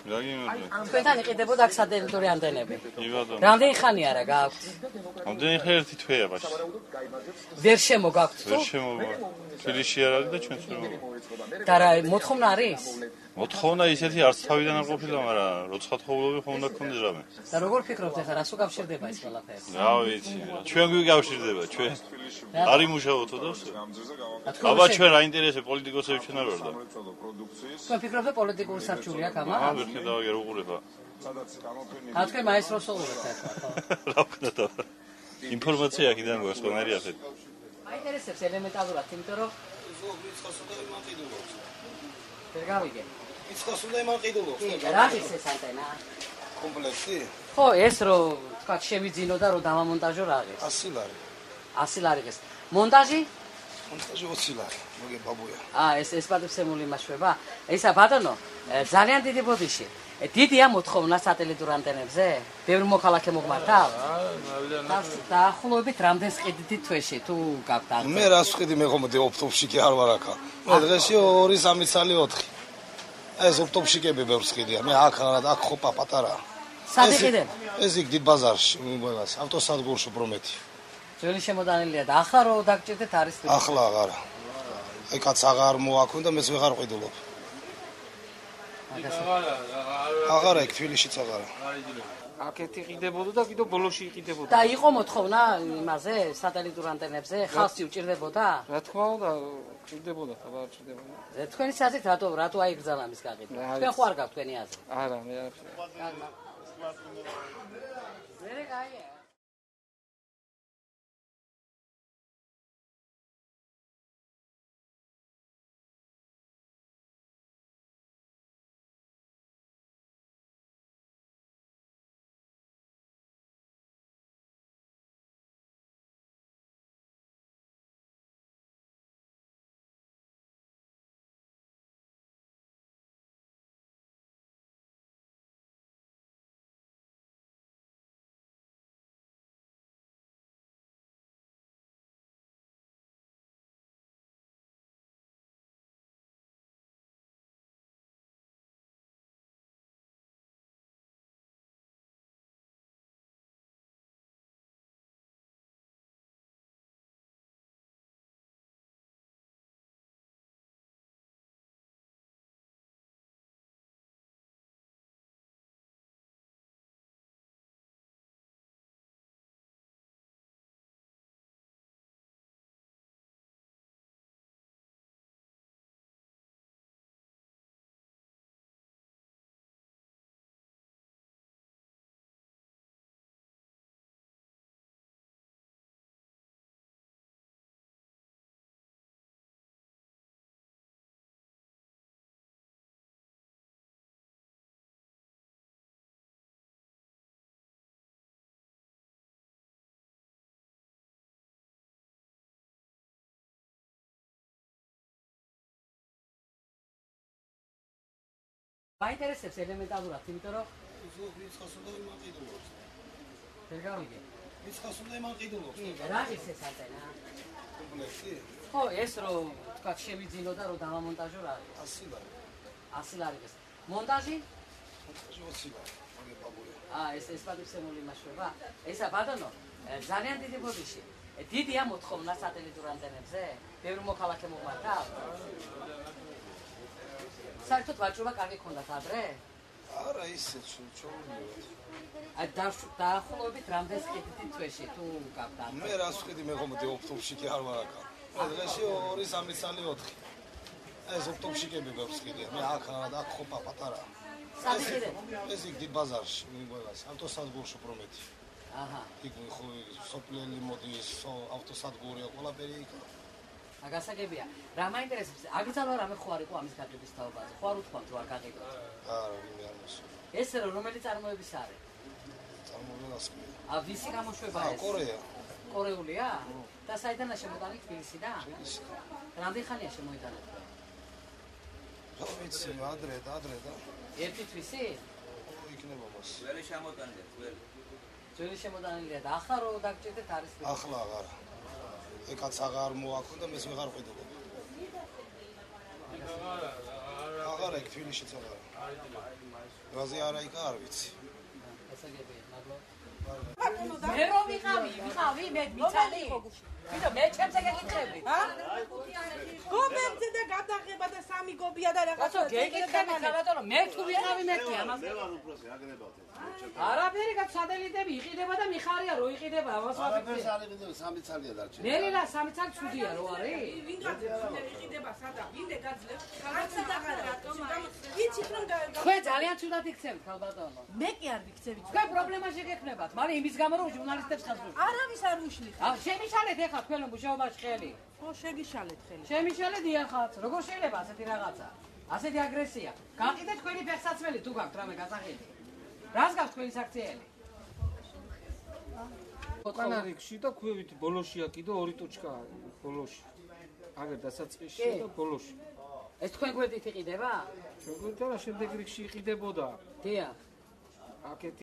თქვენთან იყიდებოდა აქ სატელიტური ანტენები. რამდენი ხანია რა გააქვთ? რამდენი ხანი ერთი თვეა ბაში. ვერ შემოგაქვთ თუ? ვერ შემოვა. თბილისში არ არის და ჩვენც ვერ მოვა. და რა მოთხოვნა არის? მოთხოვნა ისეთი არც თავიდან არ ყოფილა, მაგრამ როცხათხოვლობი ხომ უნდა გქონდეს რამე. და როგორ ფიქრობთ ახლა რას უკავშირდება ეს ყველაფერი? რა ვიცი, ჩვენ გვიკავშირდება, ჩვენ. არ იმუშაობთო და ვсё. აბა ჩვენ რა ინტერესებს პოლიტიკოსები ჩვენ არ ვარ და. თქვენ ფიქრობთ პოლიტიკური სარჩული აქვს ამას? ვერ ხედავ აგერ უყურება. ა თქვენ მაესტროს უყურებთ ახლა ხო? რა ვქნა და. ინფორმაცია აქედან გვაქვს ყველაფერი ასეთ. მაინტერესებს ელემენტარულად, იმიტომ რომ ვერ გავიგე. იცხოს უნდა იმაყიდულოს. რა ის ეს ანტენა? კომპლექსი? ხო, ეს რომ თქვა შევიძინო და რომ დამამონტაჟო რა არის? 100 ლარი. 100 ლარი ეს. მონტაჟი? მონტაჟი 20 ლარი. მოგე ბაბუია. ეს პატივცემული მაშვება. ისა ბატონო, ძალიან დიდი ბოდიში. დიდია მოთხოვნა სატელიტურ ანტენებზე? ბევრი მოქალაქე მოგმართავ? დაახლოებით რამდენს ყიდით თვეში თუ გაქვთ აღწერა? მე რას ვყიდი მე ხომ ოპტოპში კი არ ვარ ახლა. მე დღეში 2-3 წელი 4. ეს ოპტოპშიკები ბევრს ყიდია. მე აქ ხო პატარა. სად იყიდებ? ეს იქ დიდ ბაზარში, მოგებას, ავტოსადგურში პრომეთი. ძველი შემოდანილია და ახლა რო დაგჭირდეთ არის თუ? ახლა აღარა. აი კაც აღარ მოაქვენ და მეც ვეღარ ყიდულობ. აღარა იქ თბილისშიც აღარა. აქეთ იყიდებოდა და კიდევ ბოლოში იყიდებოდა. და იყო მოთხოვნა იმაზე სატელიტურ ანტენებზე? ხალხი უჭირდებოდა? რა თქმა უნდა, ყიდებოდა, ხა არ ჭირდებოდა. თქვენი აზრით რატო აიგრძალა მის გაკეთება? თქვენ ხო არ გაქვთ თქვენი აზრი? არა, მე არ. მერე გაია. მაინტერესებს ელემენტარულად, იმიტომ რომ იცხოს უნდა იმაყიდულოს. ვერ გავიგე. იცხოს უნდა იმაყიდულოს. რა ის ეს ანტენა? კომპლექსი? ხო, ეს რომ თქვა შევიძინო და რომ დამამონტაჟო რა არის? 100 ლარი. 100 ლარი ეს. მონტაჟი? მონტაჟი 20 ლარი. მოგე ბაბუია. ეს პატივცემული მაშვება. ისა ბატონო, ძალიან დიდი ბოდიში. დიდია მოთხოვნა სატელიტურ ანტენებზე? ბევრი მოქალაქე მოგმართავ? საერთოდ ვაჭრობა კარგი ქონდათ ადრე? არა ისე ჩაუნდათ. დაახლოებით რამდენს ყიდით თვეში თუ გაქვთ აღწერა? მე რას ვყიდი მე ხომ ოპტოპში კი არ ვარ ახლა. მე დღეში 2-3 წელი 4. ეს ოპტოპშიკები ბევრს ყიდია. მე აქ ხო პატარა. სად იყიდებ? ეს იქ დიდ ბაზარში, მოგებას, ავტოსადგურში პრომეთი. აჰა. იქ ხო სოფლელი მოდის, ავტოსადგურია, ყველაფერი იქ. აგასაგებია. რა მაინტერესებს? აგრძალა რამე ხო არ იყო ამის გაკეთების თაობაზე? ხო არ უთქვამთ რომ არ გაკეთოთ? არა, მე არ მოსულ. ეს რომელი წარმოების არის? წარმოებასმია. ვისი გამოშვება ეს? კორეა. კორეულია? და საიდანაა შემოტანილი თბილისიდან? თბილისიდან. რამდენი ხანია შემოიტანეთ? რა ვიცი, ადრე და. ერთი თვისი? იქნება მას. ძველი შემოტანილია, ძველი შემოტანილია და ახლა რო დაგჭირდეთ არის თუ? ახლა აღარა. ეკაც აღარ მოაქვენ და მეც ვეღარ ყიდულობ. თბილისშიც აღარ. გაზი არა იქა არ ვიცი. ესაგებია, მადლობა. მე რო ვიყავი, მე მიცალი. ვიდო მე ჩემს ეგეკითხები. გობებზე და გადაღება და სამი გობია და რაღაცა. კაცო, გეკითხები ხალხო, მე თუ ვიყავი მეთქი ამას. მე ვარ უფროსი, აგრებავთ. არაფერი სატელიტები იყიდება და მიხარია რო იყიდება, ამას ვაფიქრე. არაფერს არ იყიდება, სამი ცალია დარჩენილი. ნელილა სამი ცალი ცუდია რო არის? ვინ გაძლევს იყიდება სადა? ვინდე გაძლევს? არც აღარ რატომ? იცით რომ თქვენ ძალიან ცუდად იქცევთ ხალბატონო. მე კი არ ვიქცევი. თქვენ პრობლემა შეგექმნებათ, მაგრამ იმის გამო რომ ჟურნალისტებს ხაზს უშლის. არავის არ უშლით. შემიშალეთ ეხლა თქვენ მუშაობაში ხელი. ხო შეგიშალეთ ხელი. შემიშალეთ დიახაც. როგორ შეიძლება ასეთი რაღაცა? ასეთი აგრესია. გაყიდეთ თქვენი ფეხსაცმელი თუ გაქვთ რამე გასახელი. რას გაქვთ თქვენი საქციელი? კანარიქში და ქვევით ბოლოშია კიდე 2 ტუჩკა ბოლოში. აგერ დასაწყისში და ბოლოში. ეს თქვენ გვერდით იყიდება? ჩვენ გვერდით და შემდეგ რიგში იყიდებოდა. დიახ. აქეთ